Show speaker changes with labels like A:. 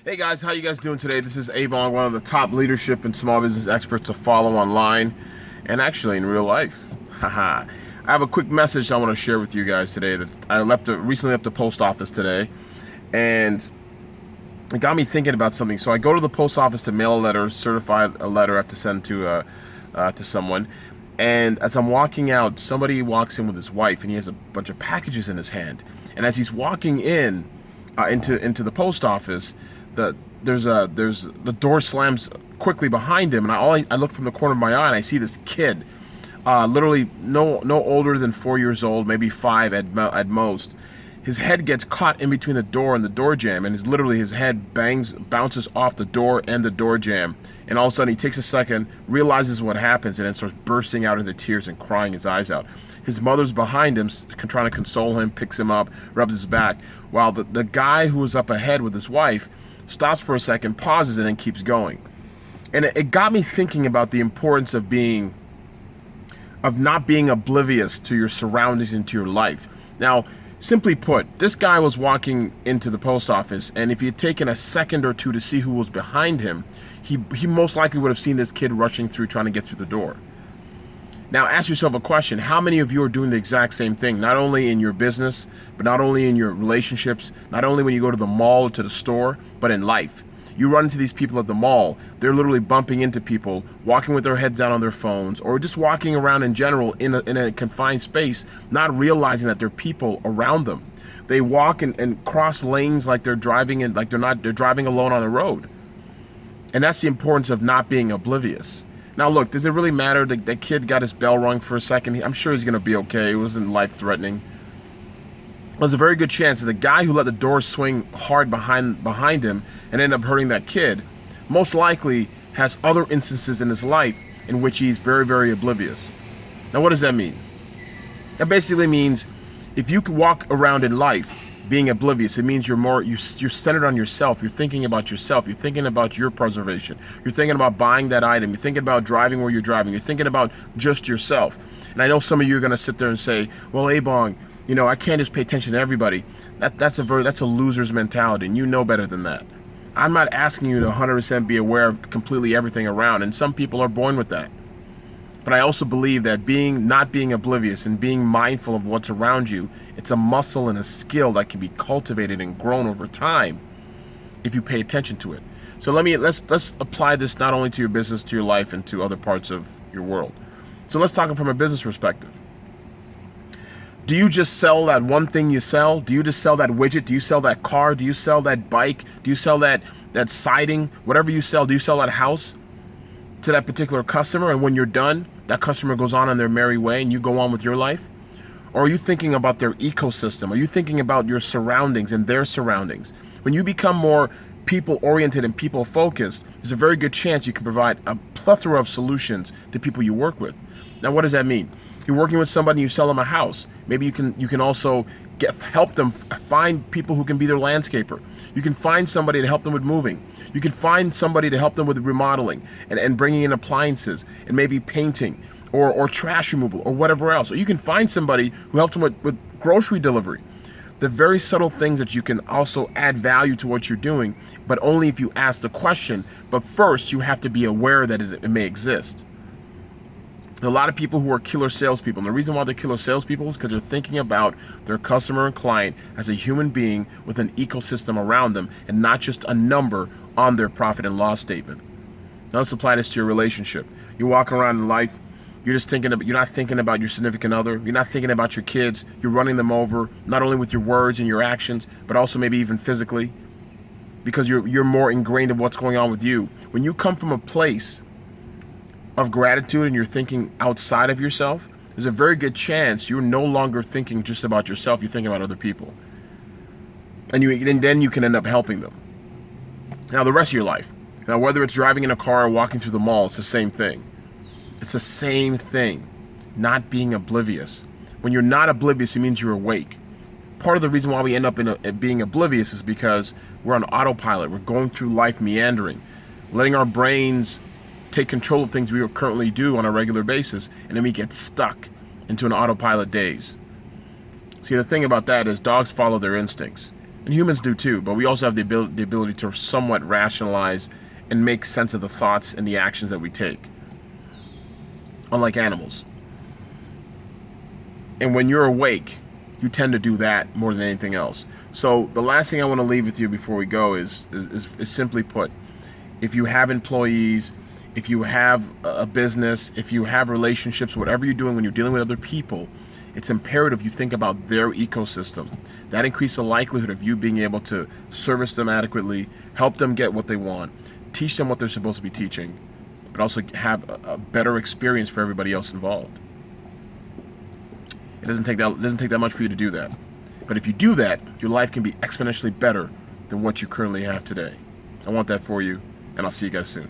A: Hey guys, how you guys doing today? This is Avon, one of the top leadership and small business experts to follow online and actually in real life. Haha. I have a quick message I want to share with you guys today. That I recently left the post office today, and it got me thinking about something. So I go to the post office to mail a letter, certified a letter I have to send to someone. And as I'm walking out, somebody walks in with his wife, and he has a bunch of packages in his hand. And as he's walking in into the post office, the door slams quickly behind him, and I look from the corner of my eye and I see this kid, literally no older than 4 years old, maybe 5 at most. His head gets caught in between the door and the door jamb, and his head bounces off the door and the door jamb. And all of a sudden, he takes a second, realizes what happens, and then starts bursting out into tears and crying his eyes out. His mother's behind him, trying to console him, picks him up, rubs his back, while the guy who was up ahead with his wife stops for a second, pauses, and then keeps going. And it got me thinking about the importance of not being oblivious to your surroundings and to your life. Now, simply put, this guy was walking into the post office, and if he had taken a second or two to see who was behind him, he most likely would have seen this kid rushing through, trying to get through the door. Now, ask yourself a question. How many of you are doing the exact same thing, not only in your business, but not only in your relationships, not only when you go to the mall or to the store, but in life? You run into these people at the mall, they're literally bumping into people, walking with their heads down on their phones, or just walking around in general in a confined space, not realizing that there are people around them. They walk and cross lanes like they're driving they're driving alone on the road. And that's the importance of not being oblivious. Now look, does it really matter that that kid got his bell rung for a second? I'm sure he's going to be okay. It wasn't life-threatening. There's a very good chance that the guy who let the door swing hard behind him and end up hurting that kid most likely has other instances in his life in which he's very, very oblivious. Now what does that mean? That basically means if you can walk around in life being oblivious, it means you're centered on yourself. You're thinking about yourself. You're thinking about your preservation. You're thinking about buying that item. You're thinking about driving where you're driving. You're thinking about just yourself. And I know some of you are going to sit there and say, well, Abong, I can't just pay attention to everybody. That's a loser's mentality, and you know better than that. I'm not asking you to 100% be aware of completely everything around, and some people are born with that. But I also believe that not being oblivious and being mindful of what's around you, it's a muscle and a skill that can be cultivated and grown over time if you pay attention to it. So let's apply this not only to your business, to your life, and to other parts of your world. So let's talk from a business perspective. Do you just sell that one thing you sell? Do you just sell that widget? Do you sell that car? Do you sell that bike? Do you sell that siding? Whatever you sell, do you sell that house to that particular customer, and when you're done, that customer goes on their merry way and you go on with your life? Or are you thinking about their ecosystem? Are you thinking about your surroundings and their surroundings? When you become more people-oriented and people-focused, there's a very good chance you can provide a plethora of solutions to people you work with. Now, what does that mean? You're working with somebody, you sell them a house. Maybe you can also help them find people who can be their landscaper. You can find somebody to help them with moving. You can find somebody to help them with remodeling and bringing in appliances and maybe painting or trash removal or whatever else. Or you can find somebody who helps them with grocery delivery. The very subtle things that you can also add value to what you're doing, but only if you ask the question. But first, you have to be aware that it may exist. A lot of people who are killer salespeople, and the reason why they're killer salespeople is because they're thinking about their customer and client as a human being with an ecosystem around them and not just a number on their profit and loss statement. Now let's apply this to your relationship. You're walking around in life, you're not thinking about your significant other, you're not thinking about your kids, you're running them over, not only with your words and your actions, but also maybe even physically, because you're more ingrained in what's going on with you. When you come from a place of gratitude and you're thinking outside of yourself, there's a very good chance you're no longer thinking just about yourself, you're thinking about other people. And then you can end up helping them. Now, the rest of your life. Now, whether it's driving in a car or walking through the mall, it's the same thing. It's the same thing. Not being oblivious. When you're not oblivious, it means you're awake. Part of the reason why we end up being oblivious is because we're on autopilot. We're going through life meandering, letting our brains take control of things we currently do on a regular basis, and then we get stuck into an autopilot daze. See, the thing about that is dogs follow their instincts. And humans do too, but we also have the ability to somewhat rationalize and make sense of the thoughts and the actions that we take, unlike animals. And when you're awake, you tend to do that more than anything else. So the last thing I want to leave with you before we go is simply put, if you have employees, if you have a business, if you have relationships, whatever you're doing when you're dealing with other people, it's imperative you think about their ecosystem. That increases the likelihood of you being able to service them adequately, help them get what they want, teach them what they're supposed to be teaching, but also have a better experience for everybody else involved. It doesn't take that much for you to do that. But if you do that, your life can be exponentially better than what you currently have today. I want that for you, and I'll see you guys soon.